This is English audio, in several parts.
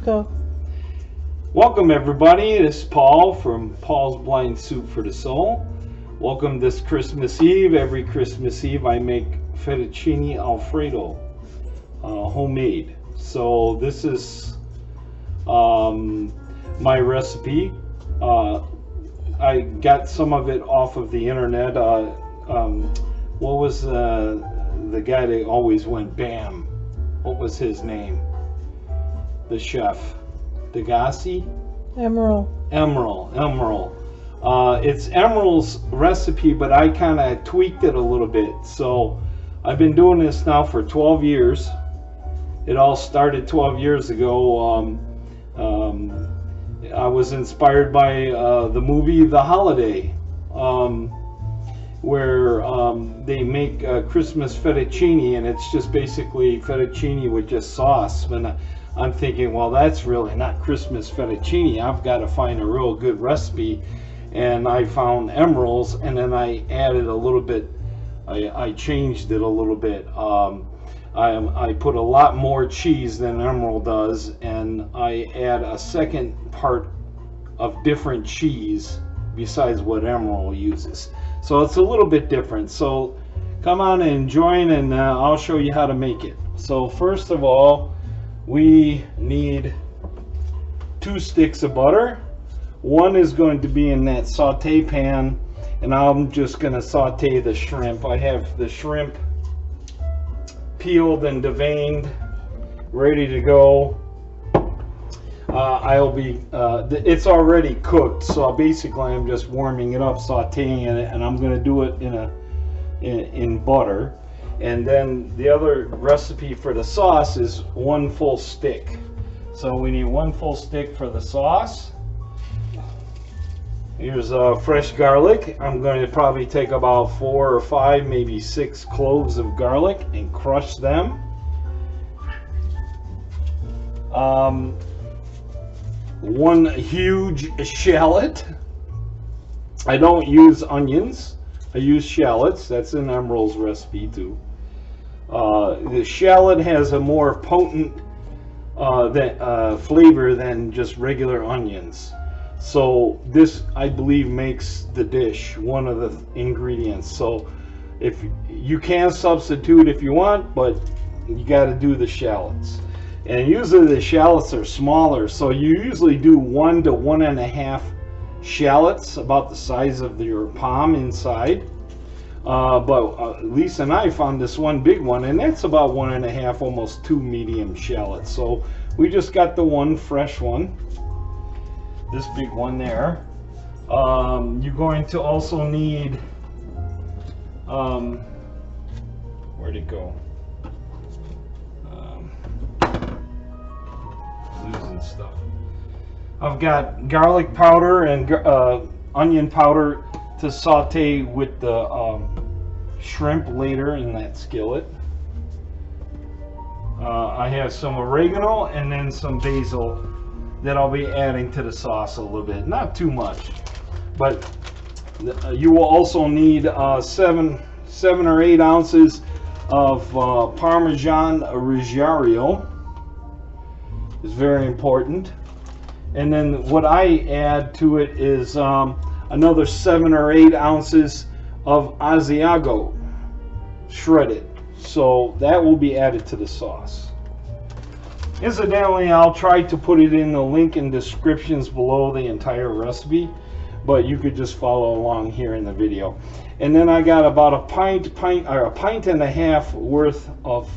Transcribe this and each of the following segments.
Go. Welcome everybody, this is Paul from Paul's Blind Soup for the Soul. Welcome this Christmas Eve. Every Christmas Eve I make Fettuccine Alfredo, homemade. So this is my recipe. I got some of it off of the internet. What was the guy that always went bam? What was his name? The chef. Degassi? Emerald. It's Emerald's recipe, but I kind of tweaked it a little bit. So I've been doing this now for 12 years. It all started 12 years ago. I was inspired by the movie The Holiday, where they make Christmas fettuccine, and it's just basically fettuccine with just sauce. And I'm thinking, well, that's really not Christmas fettuccine. I've got to find a real good recipe, and I found Emerald's, and then I added a little bit. I changed it a little bit. I put a lot more cheese than Emerald does, and I add a second part of different cheese besides what Emerald uses. So it's a little bit different. So come on and join, and I'll show you how to make it. So first of all, we need 2 sticks of butter. One is going to be in that saute pan, and I'm just going to saute the shrimp. I have the shrimp peeled and deveined, ready to go. It's already cooked, so basically I'm just warming it up, sauteing it, and I'm going to do it in butter. And then the other recipe for the sauce is 1 full stick. So we need 1 full stick for the sauce. Here's fresh garlic. I'm going to probably take about 4 or 5, maybe 6 cloves of garlic and crush them. 1 huge shallot. I don't use onions. I use shallots. That's in Emerald's recipe too. The shallot has a more potent flavor than just regular onions. So this, I believe, makes the dish one of the ingredients. So if you can substitute if you want, but you got to do the shallots. And usually the shallots are smaller, so you usually do 1 to 1.5 shallots, about the size of your palm inside. But Lisa and I found this one big one, and that's about 1.5, almost 2 medium shallots. So we just got the 1 fresh one, this big one there. You're going to also need, where'd it go? Losing stuff. I've got garlic powder and onion powder to saute with the shrimp later in that skillet. I have some oregano and then some basil that I'll be adding to the sauce a little bit. Not too much, but you will also need 7 or 8 ounces of Parmesan Reggiano. It's very important. And then what I add to it is another 7 or 8 ounces of Asiago shredded. So that will be added to the sauce. Incidentally, I'll try to put it in the link in descriptions below the entire recipe, but you could just follow along here in the video. And then I got about a pint and a half worth of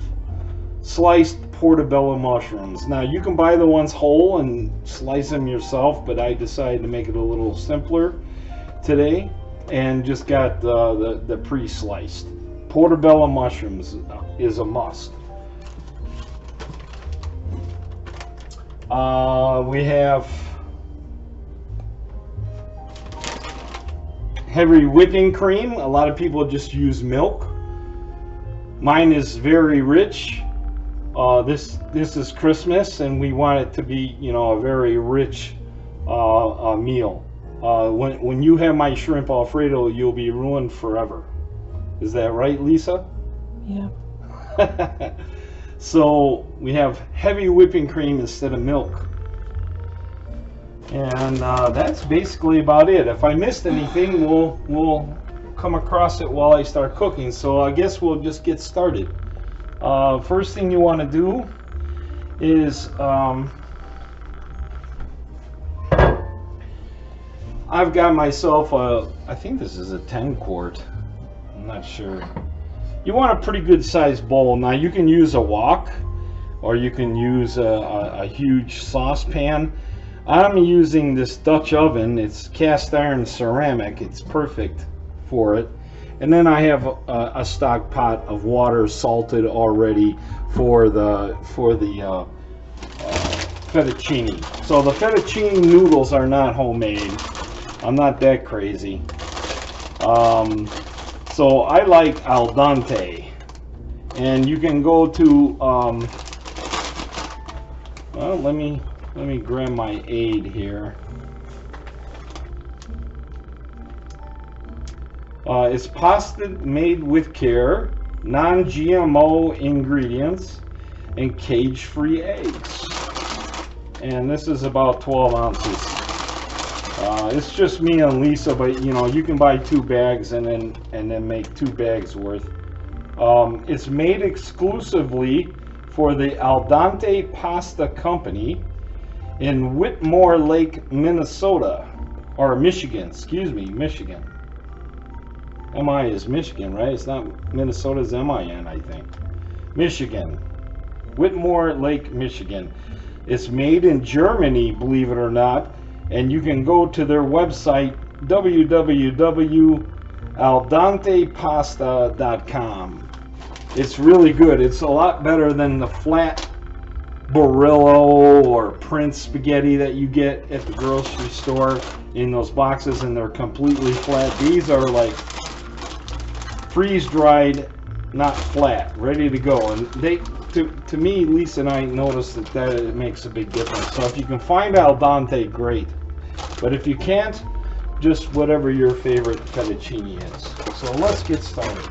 sliced portabella mushrooms. Now you can buy the ones whole and slice them yourself, but I decided to make it a little simpler today and just got the pre-sliced. Portabella mushrooms is a must. We have heavy whipping cream. A lot of people just use milk. Mine is very rich. This is Christmas, and we want it to be, you know, a very rich meal. When you have my shrimp Alfredo, you'll be ruined forever. Is that right, Lisa? Yeah. So we have heavy whipping cream instead of milk. And that's basically about it. If I missed anything, we'll come across it while I start cooking. So I guess we'll just get started. First thing you want to do is I've got myself I think this is a 10 quart. I'm not sure. You want a pretty good sized bowl. Now you can use a wok, or you can use a huge saucepan. I'm using this Dutch oven. It's cast iron ceramic. It's perfect for it. And then I have a stock pot of water, salted already, for the fettuccine. So the fettuccine noodles are not homemade. I'm not that crazy. So I like al dente, and you can go to well, let me grab my aid here. It's pasta made with care, non-GMO ingredients, and cage-free eggs. And this is about 12 ounces. It's just me and Lisa, but you know, you can buy 2 bags and then make 2 bags worth. It's made exclusively for the Al Dente Pasta Company in Whitmore Lake, Minnesota, or Michigan. Excuse me, Michigan. MI is Michigan, right? It's not Minnesota's MIN, I think. Michigan, Whitmore Lake, Michigan. It's made in Germany, believe it or not. And you can go to their website, www.aldentepasta.com. It's really good. It's a lot better than the flat Barillo or Prince spaghetti that you get at the grocery store in those boxes, and they're completely flat. These are like freeze-dried, not flat, ready to go. And they, to me, Lisa and I noticed that it makes a big difference. So if you can find al dente, great. But if you can't, just whatever your favorite fettuccine is. So let's get started.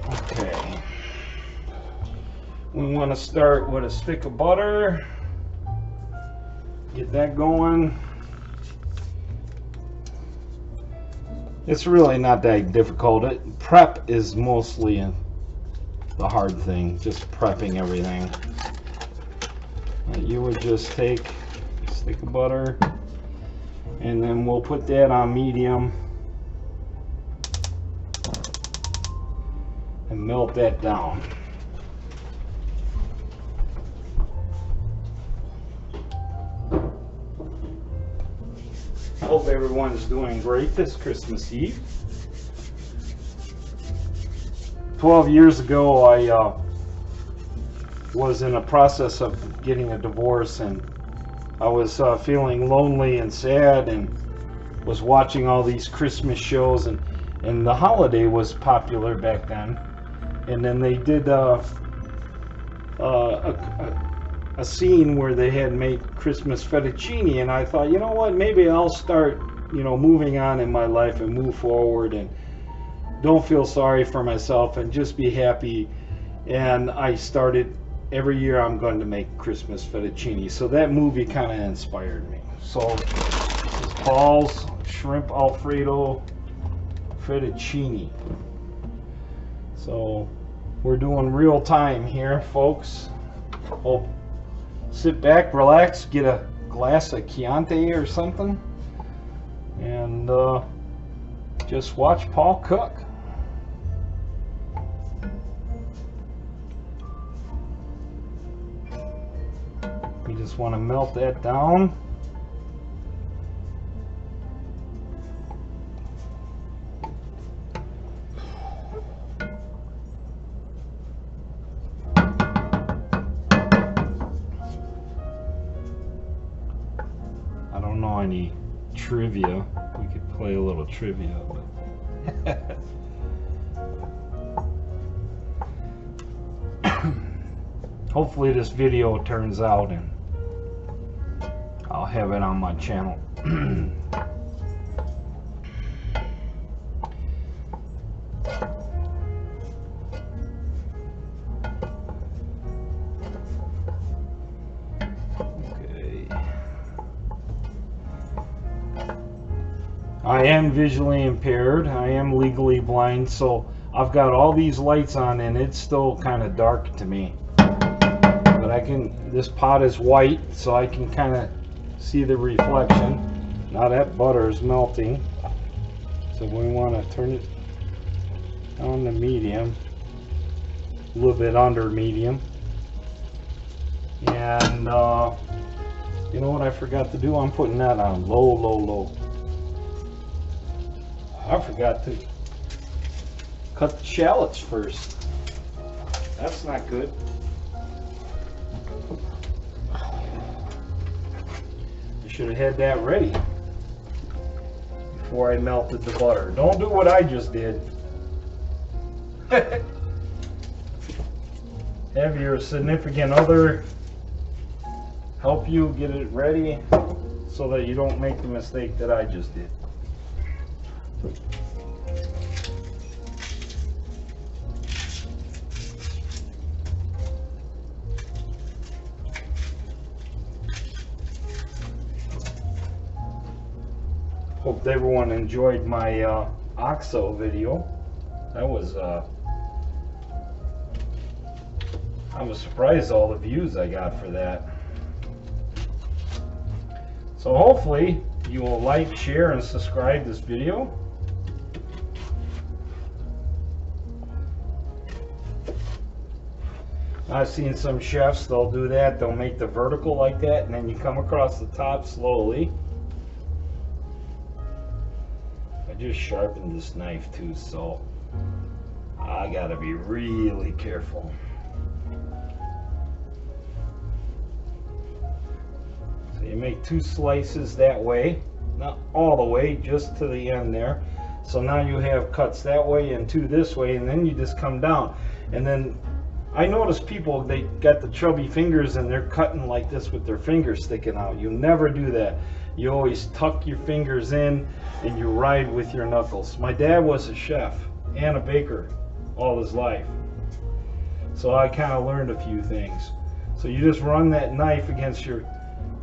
Okay. We want to start with a stick of butter. Get that going. It's really not that difficult. Prep is mostly the hard thing, just prepping everything. You would just take a stick of butter, and then we'll put that on medium and melt that down. Hope everyone's doing great this Christmas Eve. 12 years ago, I was in a process of getting a divorce, and I was feeling lonely and sad, and was watching all these Christmas shows, and the holiday was popular back then. And then they did a scene where they had made Christmas fettuccine, and I thought, you know what, maybe I'll start, you know, moving on in my life and move forward and don't feel sorry for myself and just be happy. And I started, every year I'm going to make Christmas fettuccine. So that movie kind of inspired me. So this is Paul's shrimp Alfredo fettuccine. So we're doing real time here, folks. Hope sit back, relax, get a glass of Chianti or something, and just watch Paul cook. We just want to melt that down. I don't know any trivia. We could play a little trivia, but hopefully this video turns out and I'll have it on my channel. Okay. I am visually impaired. I am legally blind, so I've got all these lights on and it's still kind of dark to me. But I can, this pot is white, so I can kind of see the reflection. Now that butter is melting. So we want to turn it on to medium, a little bit under medium. And you know what I forgot to do? I'm putting that on low, low, low. I forgot to cut the shallots first. That's not good. I should have had that ready before I melted the butter. Don't do what I just did. Have your significant other help you get it ready so that you don't make the mistake that I just did. Hope everyone enjoyed my OXO video. That was I was surprised all the views I got for that. So hopefully you will like, share, and subscribe this video. I've seen some chefs, they'll do that, they'll make the vertical like that, and then you come across the top slowly. I just sharpened this knife too, so I gotta be really careful. So you make 2 slices that way, not all the way, just to the end there. So now you have cuts that way and 2 this way, and then you just come down. And then I notice people, they got the chubby fingers and they're cutting like this with their fingers sticking out. You never do that. You always tuck your fingers in and you ride with your knuckles. My dad was a chef and a baker all his life, so I kind of learned a few things. So you just run that knife against your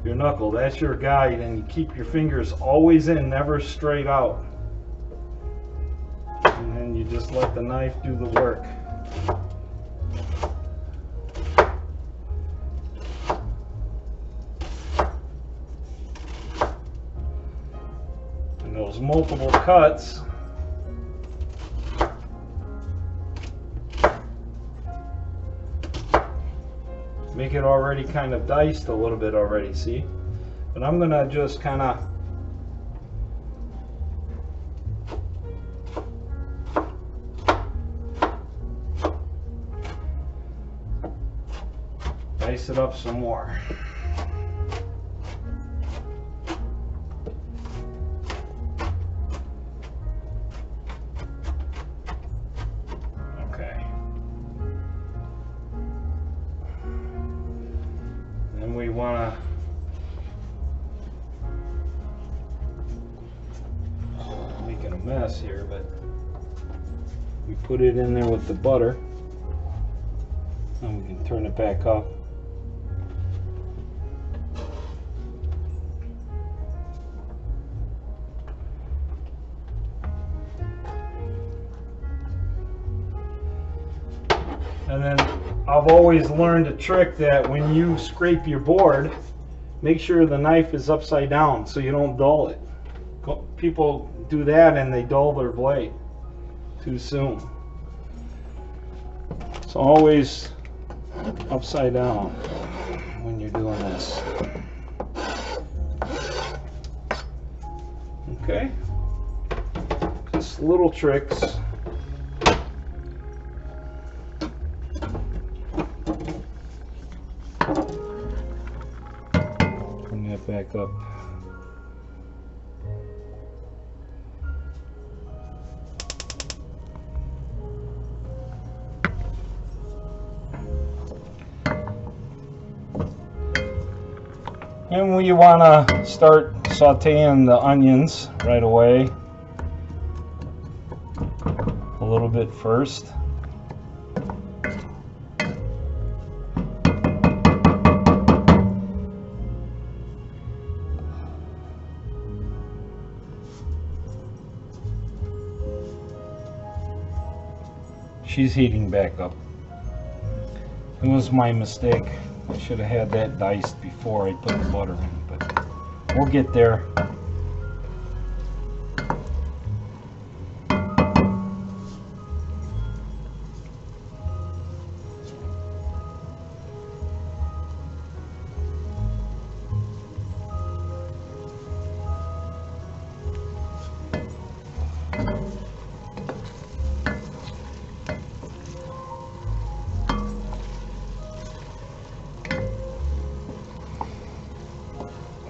knuckle. That's your guide, and you keep your fingers always in, never straight out. And then you just let the knife do the work. And those multiple cuts make it already kind of diced a little bit already, see? But I'm gonna just kind of dice it up some more. We want to making a mess here, but we put it in there with the butter, and we can turn it back up. And then I've always learned a trick that when you scrape your board, make sure the knife is upside down so you don't dull it. People do that and they dull their blade too soon. So always upside down when you're doing this. Okay? Just little tricks. Back up. And we want to start sauteing the onions right away a little bit first. she's heating back up. It was my mistake. I should have had that diced before I put the butter in, but we'll get there.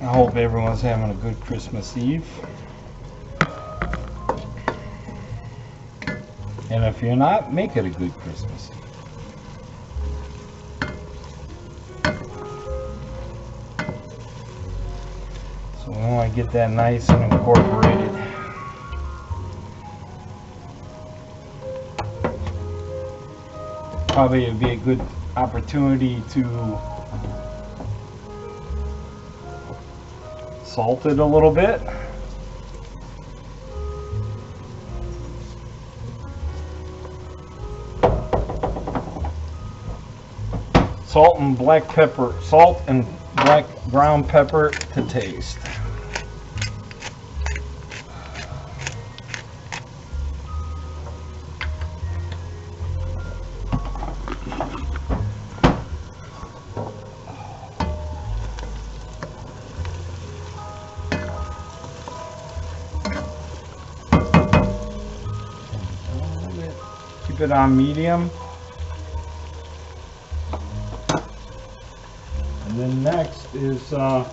I hope everyone's having a good Christmas Eve. And if you're not, make it a good Christmas Eve. So we want to get that nice and incorporated. Probably would be a good opportunity to salt it a little bit. Salt and black pepper, salt and ground pepper to taste. Keep it on medium. And then next is we're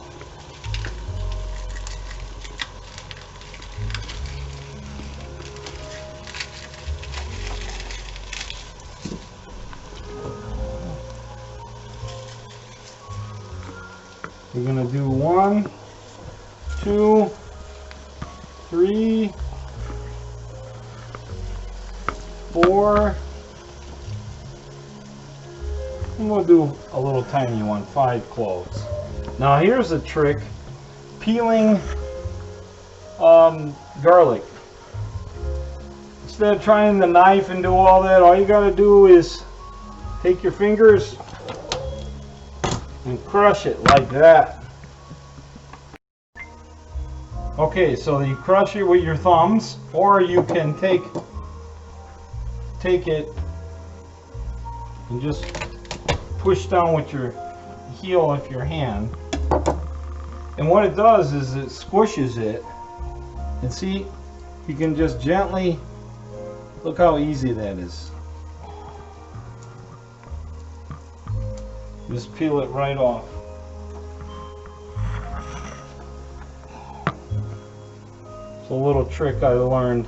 gonna do 1, 2, 3, 4, and we'll do a little tiny one, 5 cloves. Now here's a trick, peeling garlic. Instead of trying the knife and do all that, all you got to do is take your fingers and crush it like that. Okay, so you crush it with your thumbs, or you can take it and just push down with your heel of your hand. And what it does is it squishes it. And see, you can just gently, look how easy that is. Just peel it right off. It's a little trick I learned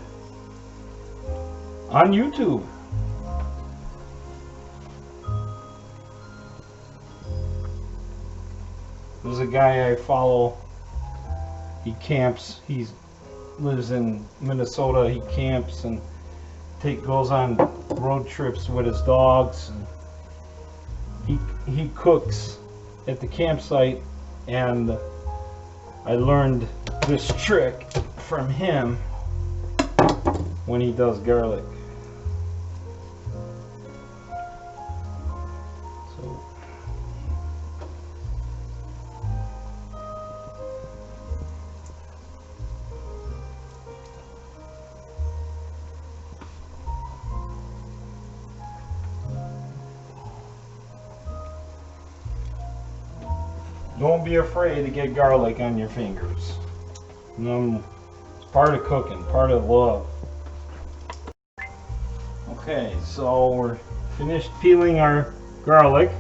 on YouTube. There's a guy I follow. He camps. He lives in Minnesota. He camps and goes on road trips with his dogs. And he cooks at the campsite, and I learned this trick from him when he does garlic. Don't be afraid to get garlic on your fingers. It's part of cooking, part of love. Okay, so we're finished peeling our garlic.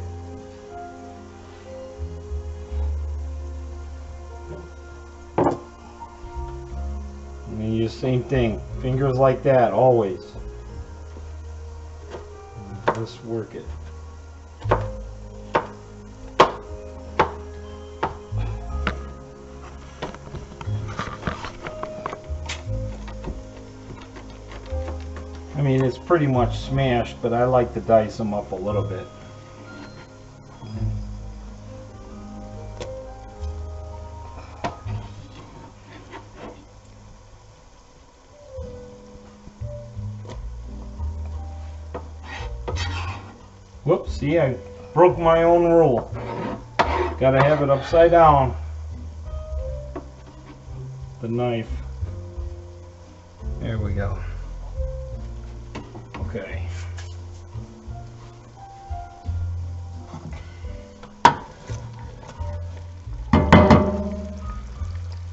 And you use the same thing, fingers like that, always. Just work it. I mean, it's pretty much smashed, but I like to dice them up a little bit. Whoops, see, I broke my own rule. Gotta have it upside down. The knife. There we go. Okay.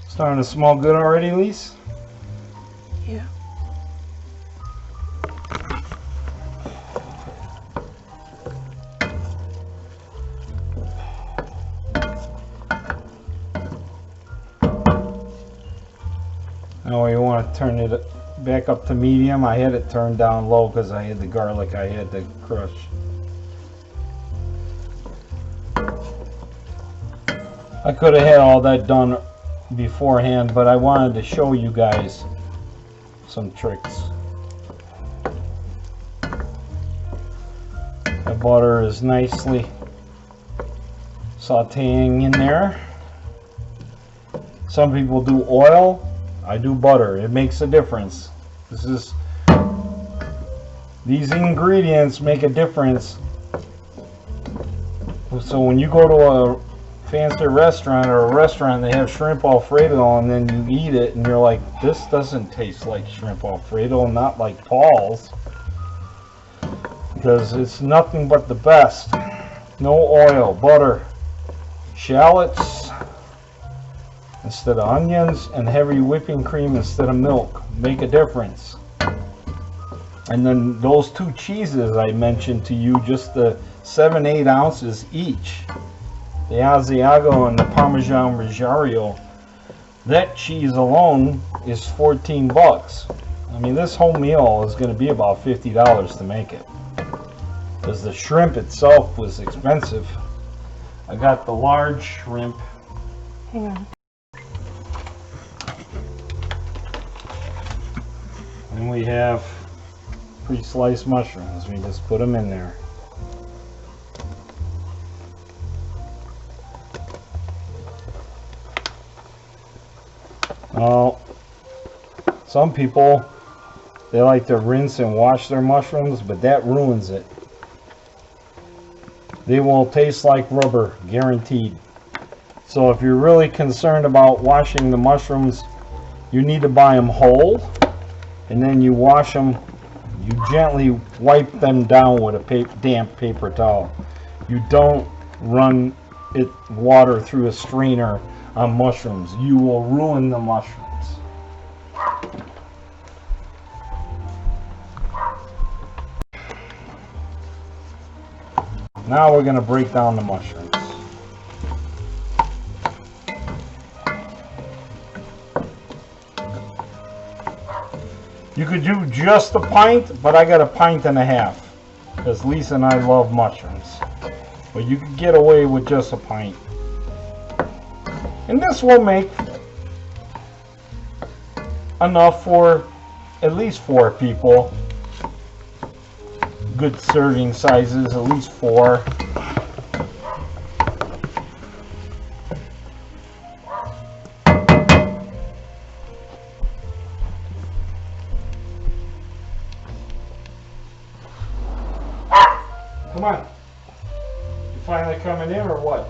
Starting to smell good already, Lise? Yeah. Now you want to turn it back up to medium. I had it turned down low because I had the garlic I had to crush. I could have had all that done beforehand, but I wanted to show you guys some tricks. The butter is nicely sauteing in there. Some people do oil. I do butter. It makes a difference. These ingredients make a difference. So when you go to a fancy restaurant or a restaurant, they have shrimp Alfredo, and then you eat it and you're like, this doesn't taste like shrimp Alfredo, not like Paul's, because it's nothing but the best. No oil, butter, shallots instead of onions, and heavy whipping cream instead of milk make a difference. And then those two cheeses I mentioned to you, just the 7-8 ounces each, the Asiago and the Parmesan Reggiano, that cheese alone is 14 bucks. I mean, this whole meal is going to be about $50 to make it, because the shrimp itself was expensive. I got the large shrimp. Hang on. And we have pre-sliced mushrooms. We just put them in there. Now, some people, they like to rinse and wash their mushrooms, but that ruins it. They will taste like rubber, guaranteed. So if you're really concerned about washing the mushrooms, you need to buy them whole, and then you wash them. You gently wipe them down with a damp paper towel. You don't run water through a strainer on mushrooms. You will ruin the mushrooms. Now we're going to break down the mushrooms. You could do just a pint, but I got a pint and a half, because Lisa and I love mushrooms. But you could get away with just a pint. And this will make enough for at least 4 people. Good serving sizes, at least 4. Come on. You finally coming in or what?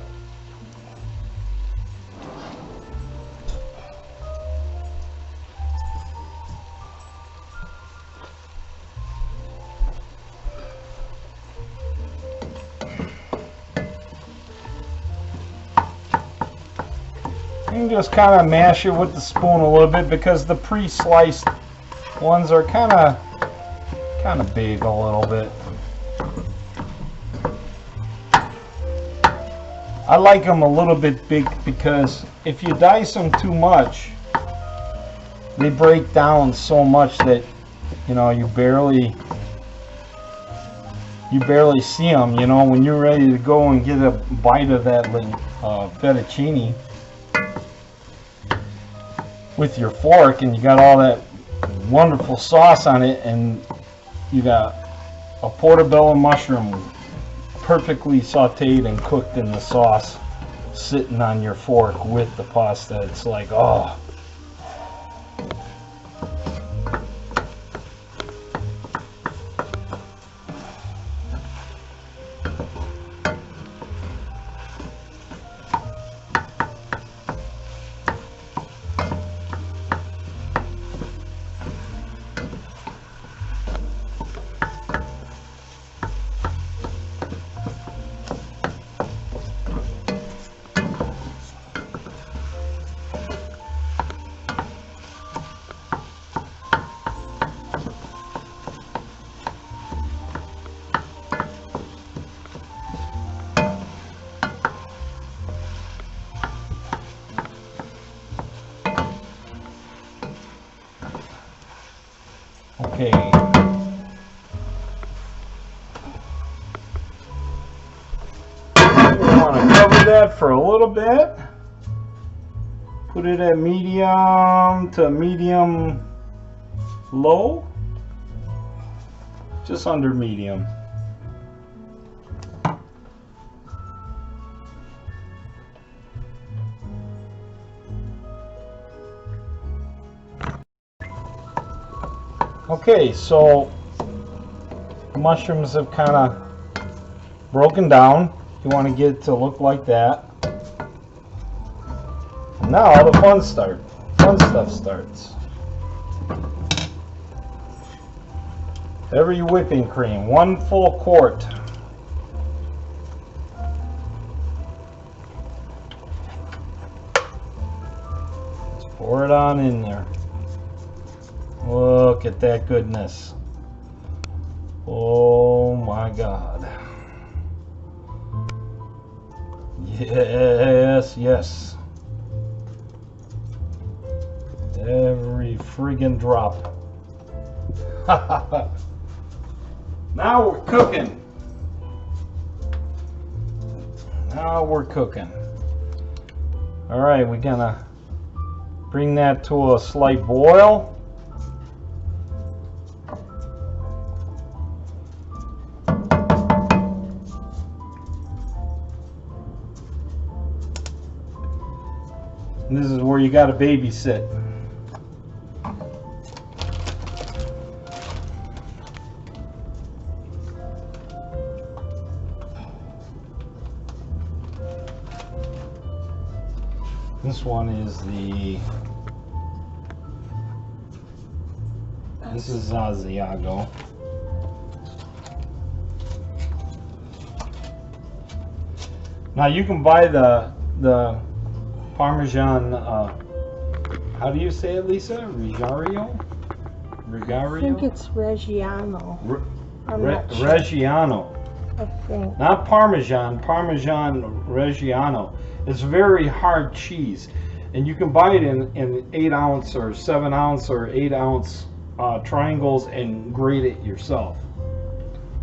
You can just kind of mash it with the spoon a little bit, because the pre-sliced ones are kind of big a little bit. I like them a little bit big, because if you dice them too much, they break down so much that, you know, you barely see them. You know, when you're ready to go and get a bite of that fettuccine with your fork, and you got all that wonderful sauce on it, and you got a portabella mushroom perfectly sauteed and cooked in the sauce sitting on your fork with the pasta. It's like, oh. Okay. We want to cover that for a little bit. Put it at medium to medium low. Just under medium. Okay, so the mushrooms have kind of broken down. You want to get it to look like that. And now the fun stuff starts. Every whipping cream, 1 full quart. Let's pour it on in there. Look at that goodness. Oh my God. Yes, yes. Every friggin' drop. Now we're cooking. Now we're cooking. All right, we're gonna bring that to a slight boil. And this is where you got to babysit. This one is this is Asiago. Now you can buy the Parmesan, how do you say it, Lisa? Reggiano? I think it's Reggiano. Reggiano. I think. Not Parmesan, Parmesan Reggiano. It's very hard cheese. And you can buy it in 8 ounce or 7 ounce or 8 ounce triangles and grate it yourself.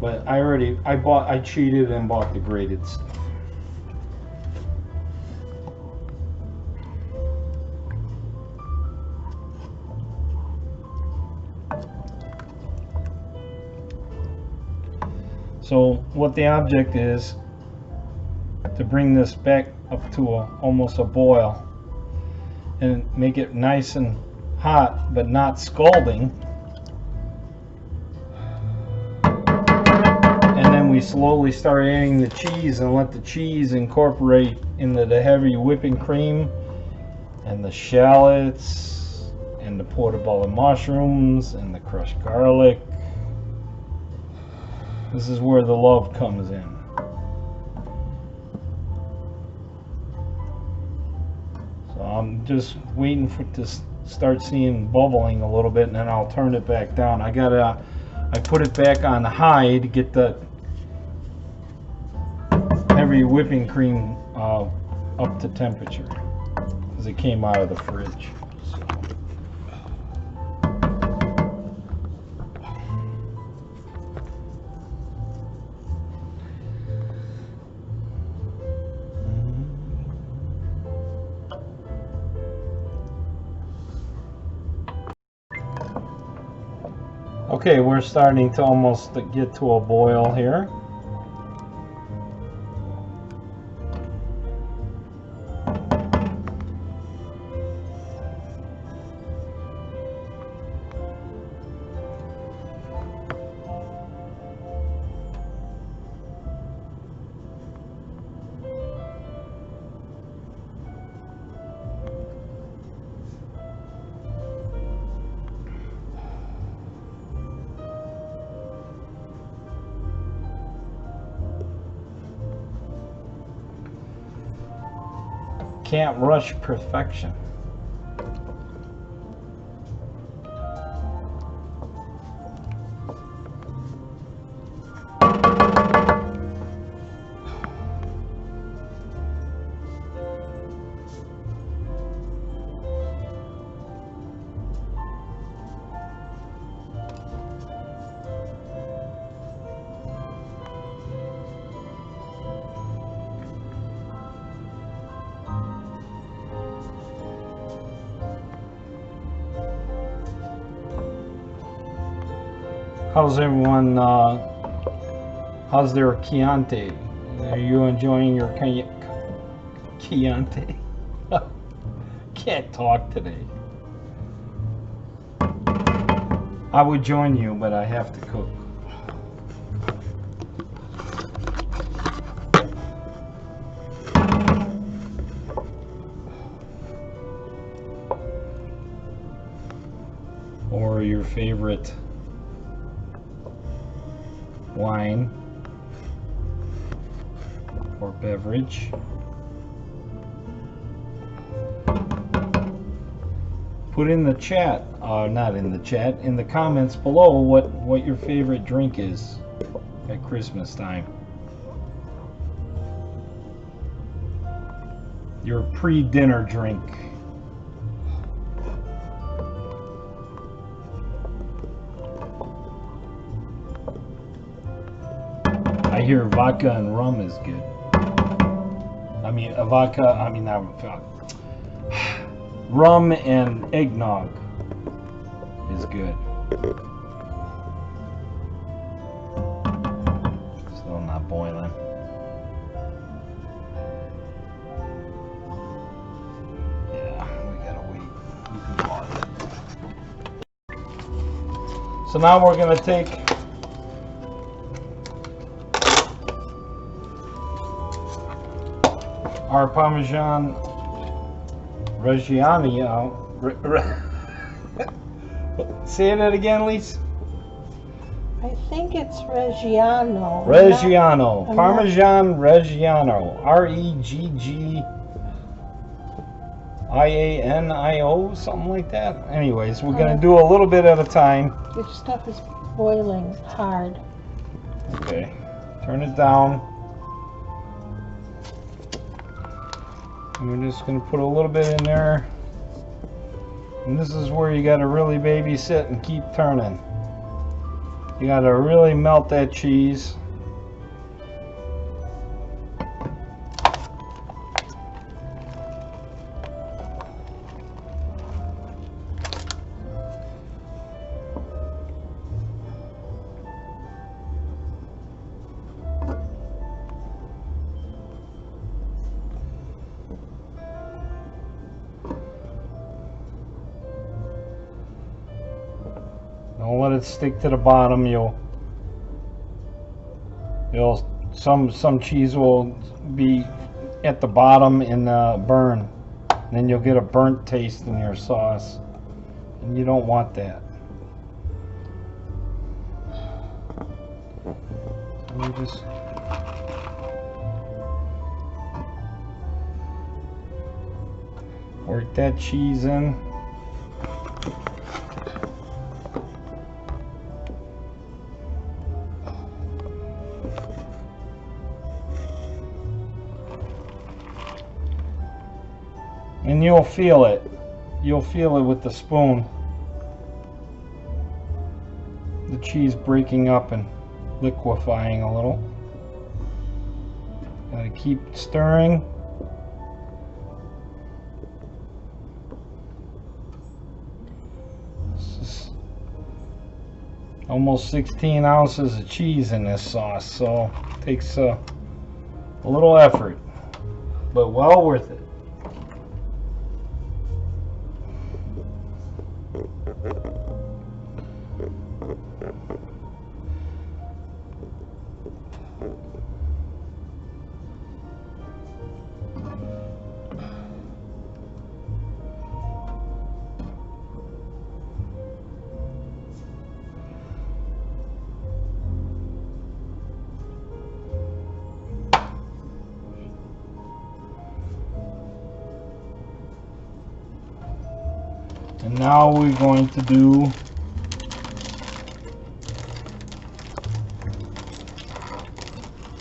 But I cheated and bought the grated stuff. So what the object is to bring this back up to almost a boil and make it nice and hot but not scalding, and then we slowly start adding the cheese and let the cheese incorporate into the heavy whipping cream and the shallots and the portabella mushrooms and the crushed garlic. This is where the love comes in. So I'm just waiting for it to start seeing bubbling a little bit, and then I'll turn it back down. I put it back on high to get the heavy whipping cream up to temperature because it came out of the fridge. Okay, we're starting to almost get to a boil here. Can't rush perfection. How's everyone? How's their Chianti? Are you enjoying your Chianti? Can't talk today. I would join you, but I have to cook. Or your favorite wine or beverage. Put in the chat, not in the chat, in the comments below what your favorite drink is at Christmas time. Your pre-dinner drink. I hear vodka and rum is good. I mean, rum and eggnog is good. Still not boiling. Yeah, we gotta wait. You can pause it. So now we're gonna take our Parmesan Reggiano. Say that again, Lise. I think it's Reggiano. Reggiano. Parmesan Reggiano. Reggiano, something like that. Anyways, we're going to do a little bit at a time. Your stuff is boiling hard. Okay. Turn it down. And we're just going to put a little bit in there. And this is where you got to really babysit and keep turning. You got to really melt that cheese. Don't let it stick to the bottom. Some cheese will be at the bottom and burn. Then you'll get a burnt taste in your sauce, and you don't want that. So we just work that cheese in. And you'll feel it. You'll feel it with the spoon. The cheese breaking up and liquefying a little. Gotta keep stirring. This is almost 16 ounces of cheese in this sauce, so it takes a little effort, but well worth it. And now we're going to do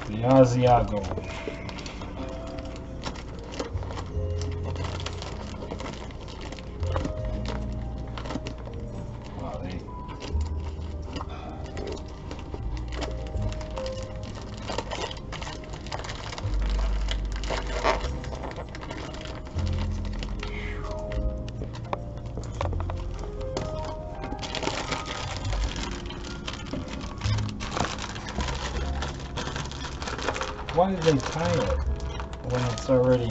the Asiago. why did they tie it when it's already...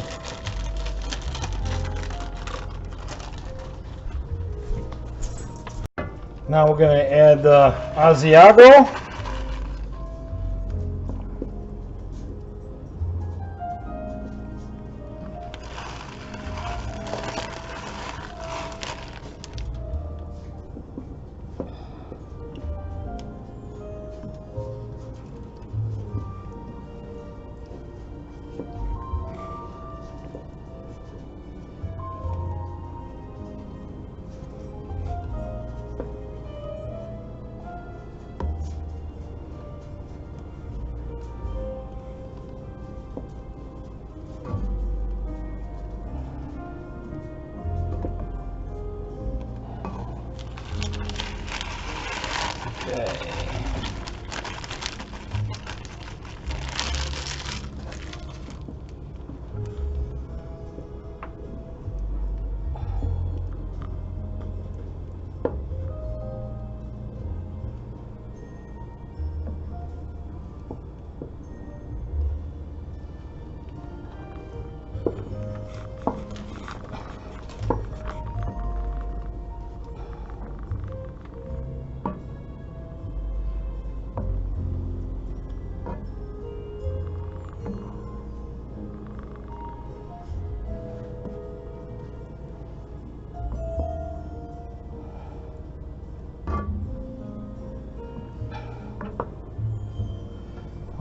Now we're going to add the Asiago.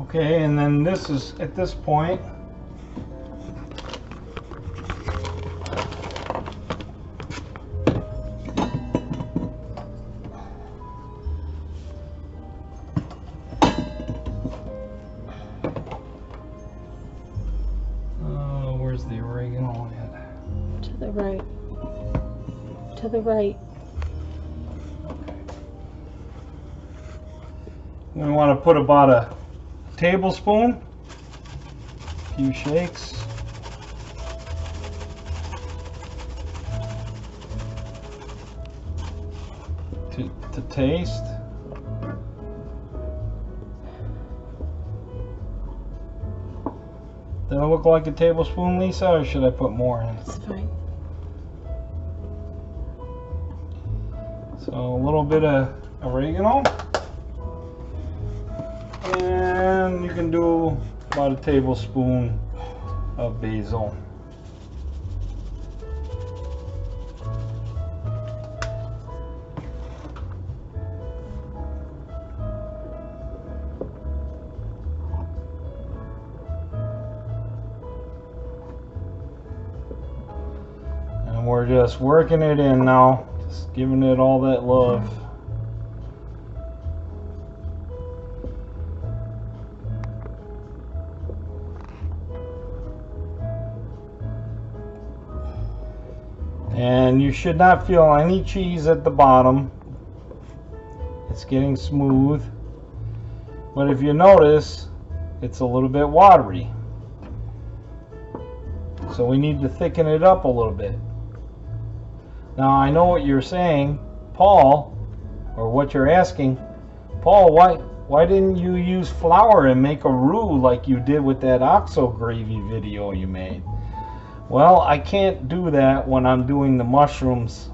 Okay, and then this is, at this point, where's the oregano at? To the right. To the right. Okay. We want to put about a tablespoon, a few shakes. To taste. Does it look like a tablespoon, Lisa, or should I put more in? It's fine. So a little bit of oregano. And you can do about a tablespoon of basil. And we're just working it in now, just giving it all that love. And you should not feel any cheese at the bottom. It's getting smooth. But if you notice, it's a little bit watery. So we need to thicken it up a little bit. Now I know what you're saying, Paul, or what you're asking. Paul, why didn't you use flour and make a roux like you did with that oxo gravy video you made? Well, I can't do that when I'm doing the mushrooms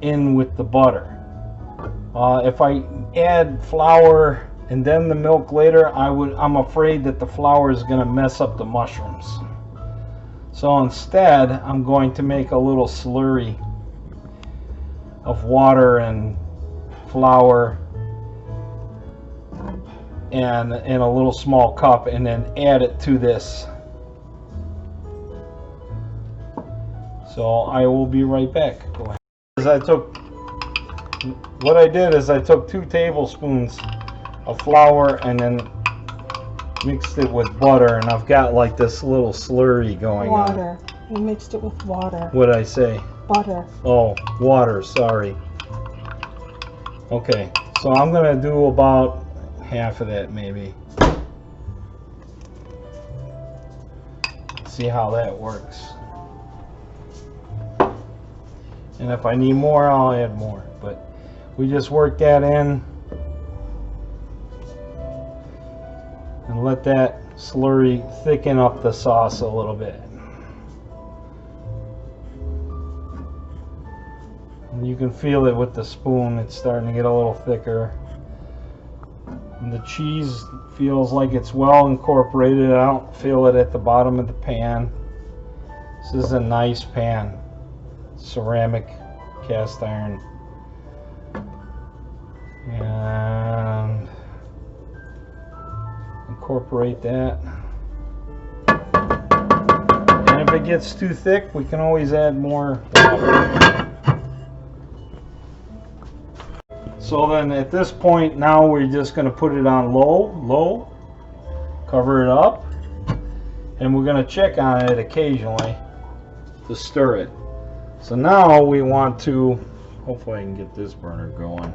in with the butter. If I add flour and then the milk later, I'm afraid that the flour is going to mess up the mushrooms. So instead, I'm going to make a little slurry of water and flour and in a little small cup, and then add it to this. So I will be right back. Go ahead. What I did is I took 2 tablespoons of flour and then mixed it with butter, and I've got like this little slurry going on. Water. You mixed it with water. What did I say? Butter. Oh, water, sorry. Okay, so I'm gonna do about half of that maybe. See how that works. And if I need more, I'll add more. But we just work that in and let that slurry, thicken up the sauce a little bit. And you can feel it with the spoon, it's starting to get a little thicker. And the cheese feels like it's well incorporated. I don't feel it at the bottom of the pan. This is a nice pan, ceramic, cast iron. And incorporate that. And if it gets too thick, we can always add more water. So then at this point, now we're just going to put it on low, cover it up, and we're going to check on it occasionally to stir it. So now we want to, hopefully I can get this burner going.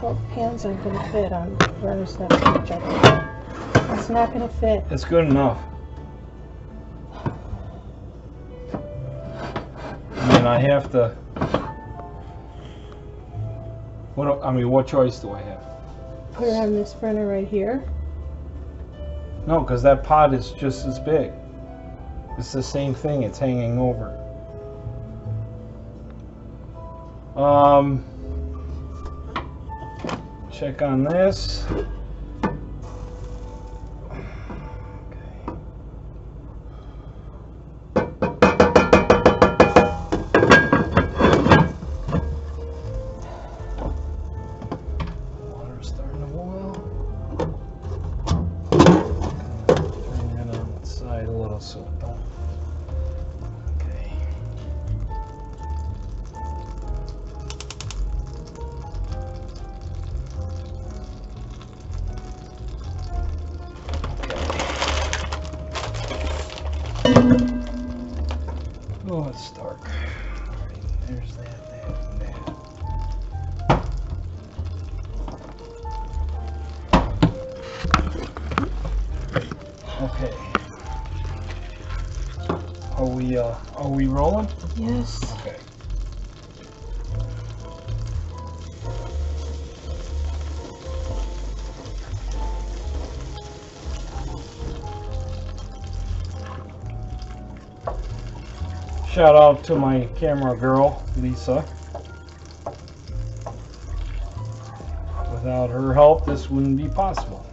Well, pans aren't going to fit on burners next to each other. It's not going to fit. It's good enough. I mean, I have to. What choice do I have? Put it on this burner right here. No, because that pot is just as big. It's the same thing. It's hanging over. Check on this. Water's starting to boil. Turn that on the side a little so it don't. Okay. Oh, it's dark. All right, there's that, and that. Okay. Are we rolling? Yes. Okay. Shout out to my camera girl, Lisa. Without her help, this wouldn't be possible.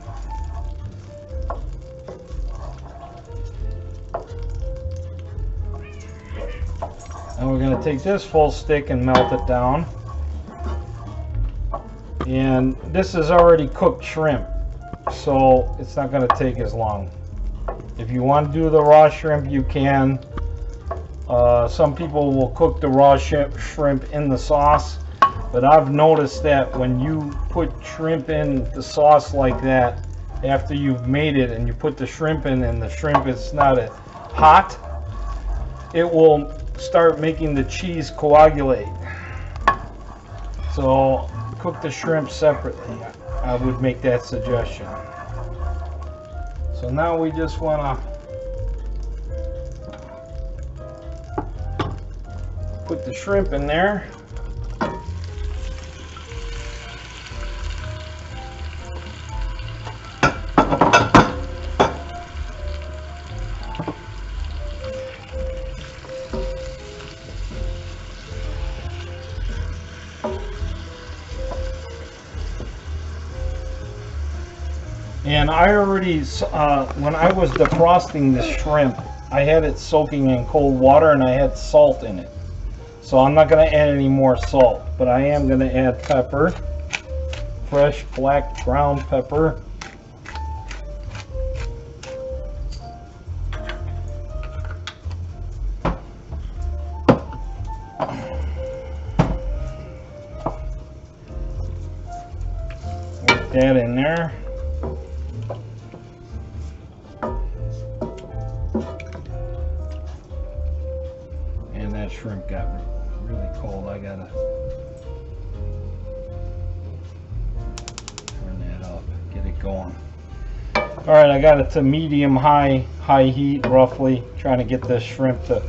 And we're going to take this full stick and melt it down. And this is already cooked shrimp, so it's not going to take as long. If you want to do the raw shrimp, you can. Some people will cook the raw shrimp in the sauce, but I've noticed that when you put shrimp in the sauce like that, after you've made it and you put the shrimp in and the shrimp is not hot, it will start making the cheese coagulate. So cook the shrimp separately. I would make that suggestion. So now we just want to put the shrimp in there. And I already, when I was defrosting the shrimp, I had it soaking in cold water and I had salt in it. So I'm not going to add any more salt, but I am going to add pepper, fresh black ground pepper. Work that in there. And that shrimp got really cold. I gotta turn it going. All right, I got it to medium high heat roughly, trying to get this shrimp to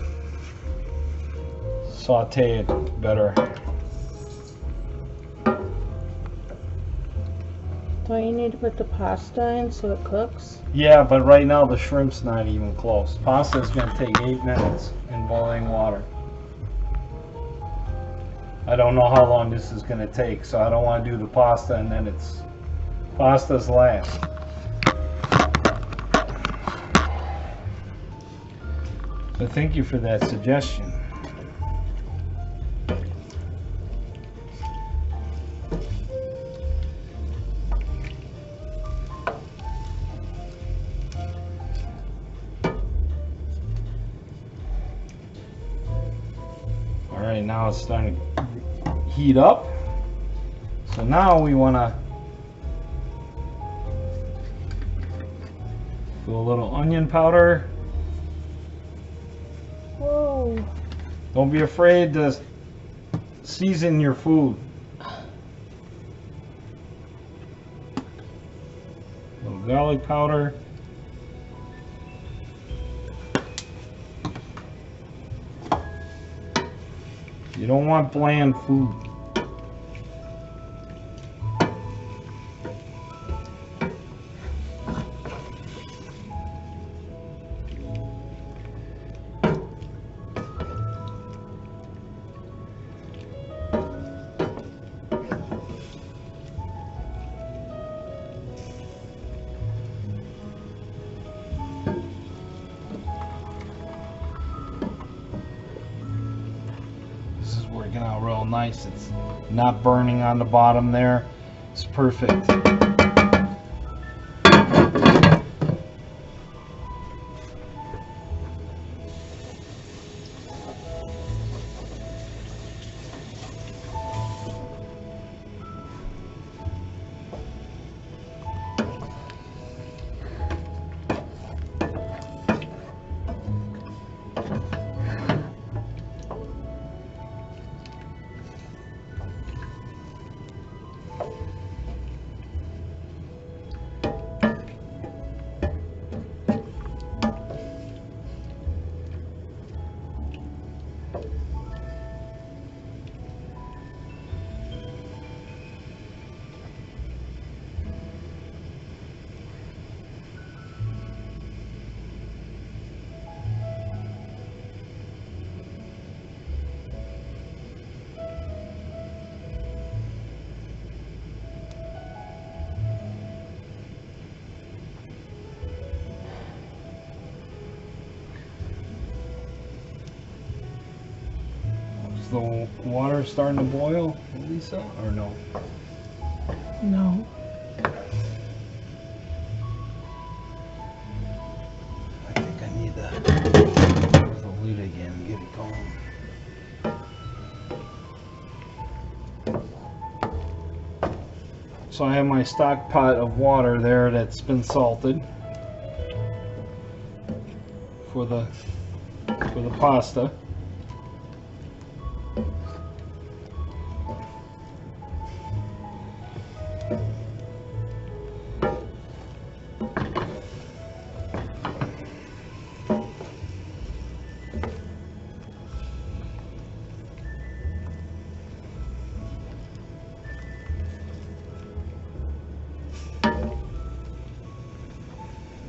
saute it better. Don't you need to put the pasta in so it cooks? Yeah, but right now the shrimp's not even close. Pasta's gonna take 8 minutes in boiling water. I don't know how long this is gonna take, so I don't want to do the pasta and then pasta's last. So thank you for that suggestion. All right, now it's starting to heat up. So now we want to do a little onion powder. Whoa. Don't be afraid to season your food. A little garlic powder. You don't want bland food. Working out real nice. It's not burning on the bottom there. It's perfect. Is the water starting to boil, Lisa, or no? No. I think I need the lid again and get it going. So I have my stock pot of water there that's been salted for the pasta.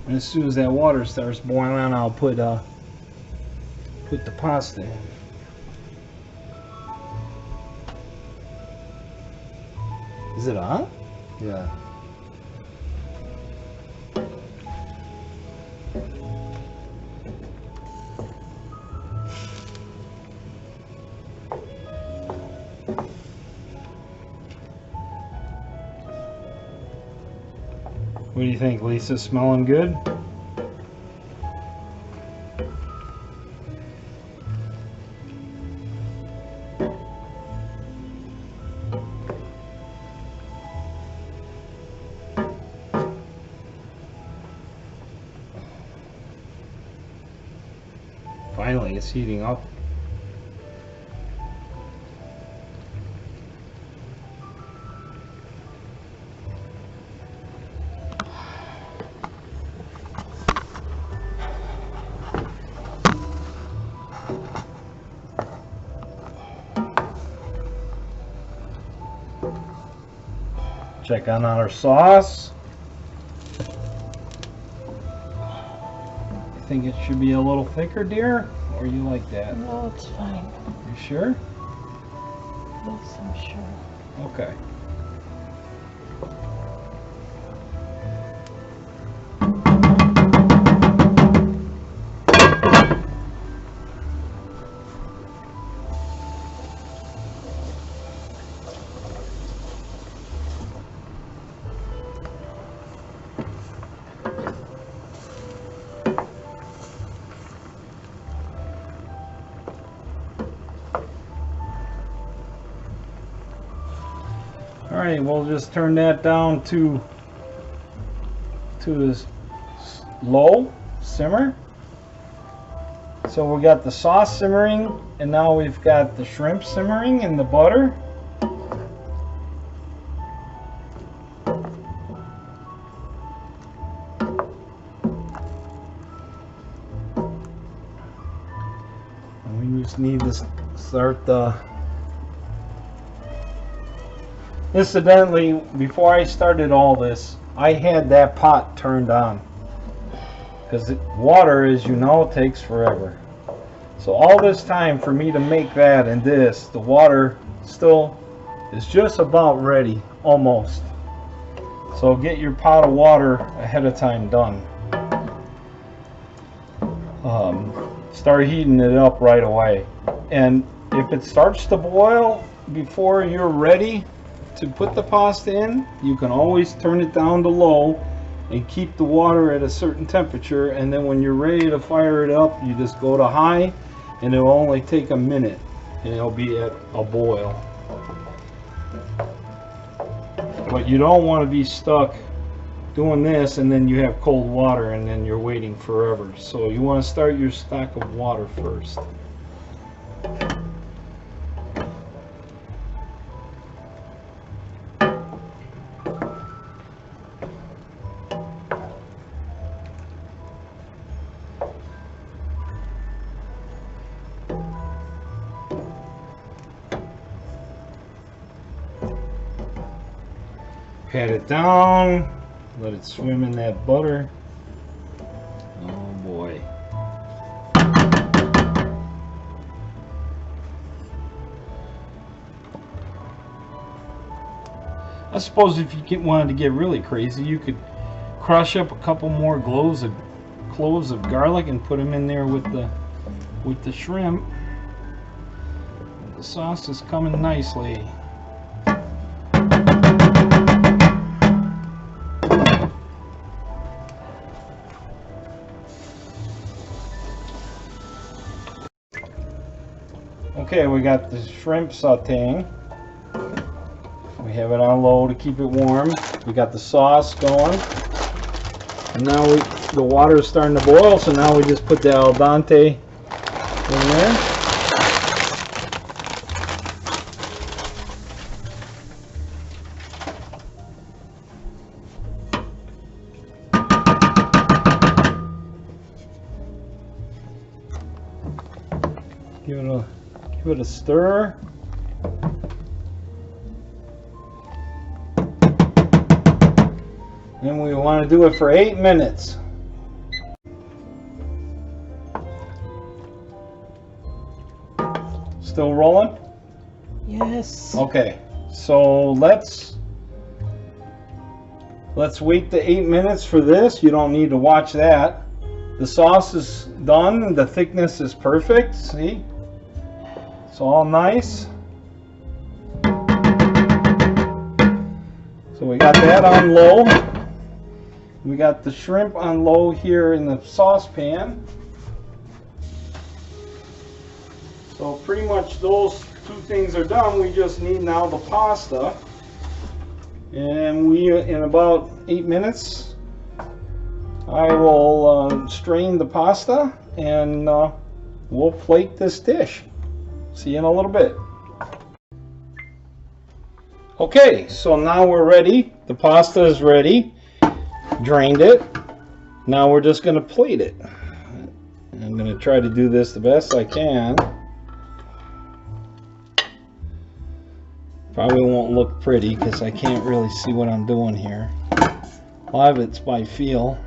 And as soon as that water starts boiling, I'll put the pasta in. Is it on? Yeah. What do you think, Lisa? Smelling good? Finally, it's heating up. Check on our sauce. You think it should be a little thicker, dear? Or you like that? No, it's fine. You sure? Yes, I'm sure. Okay. Alright, we'll just turn that down to this low simmer. So we got the sauce simmering, and now we've got the shrimp simmering in the butter. And we just need to start the... Incidentally, before I started all this, I had that pot turned on. Because water, as you know, takes forever. So all this time for me to make that and this, the water still is just about ready, almost. So get your pot of water ahead of time done. Start heating it up right away. And if it starts to boil before you're ready to put the pasta in, you can always turn it down to low and keep the water at a certain temperature, and then when you're ready to fire it up, you just go to high, and it'll only take a minute and it'll be at a boil. But you don't want to be stuck doing this and then you have cold water and then you're waiting forever. So you want to start your stock of water first. Pat it down, let it swim in that butter. Oh boy. I suppose if you wanted to get really crazy, you could crush up a couple more cloves of garlic and put them in there with the shrimp. The sauce is coming nicely. Okay, we got the shrimp sauteing. We have it on low to keep it warm. We got the sauce going. And now the water is starting to boil, so now we just put the al dente in there. Give it a stir. And we want to do it for 8 minutes. Still rolling? Yes. Okay, so let's wait the 8 minutes for this. You don't need to watch that. The sauce is done. The thickness is perfect. See? It's all nice. So we got that on low. We got the shrimp on low here in the saucepan. So pretty much those two things are done. We just need now the pasta. And in about 8 minutes, I will strain the pasta and we'll plate this dish. See you in a little bit. Okay, so now we're ready. The pasta is ready. Drained it. Now we're just going to plate it. I'm going to try to do this the best I can. Probably won't look pretty because I can't really see what I'm doing here. A lot of it's by feel.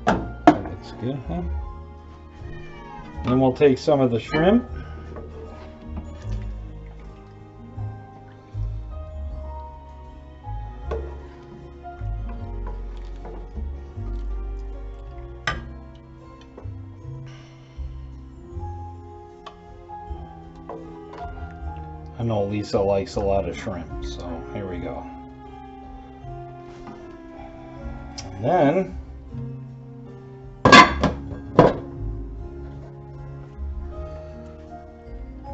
That looks good, huh? Then we'll take some of the shrimp. I know Lisa likes a lot of shrimp, so here we go. And then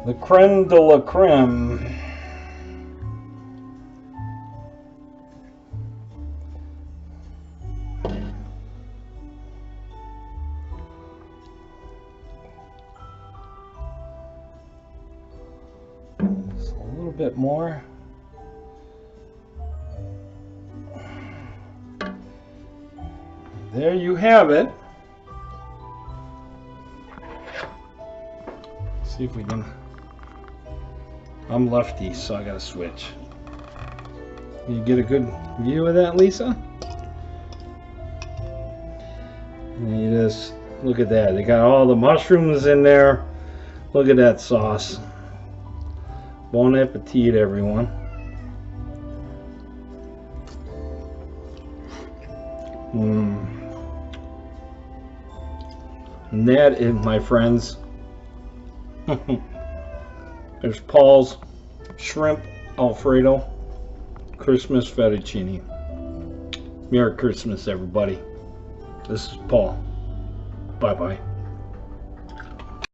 the creme de la creme. Just a little bit more. There you have it. See if we can. I'm lefty, so I gotta switch. You get a good view of that, Lisa? And you just look at that. They got all the mushrooms in there. Look at that sauce. Bon appetit, everyone. And that is, my friends, there's Paul's shrimp Alfredo Christmas fettuccine. Merry Christmas, everybody. This is Paul. Bye-bye.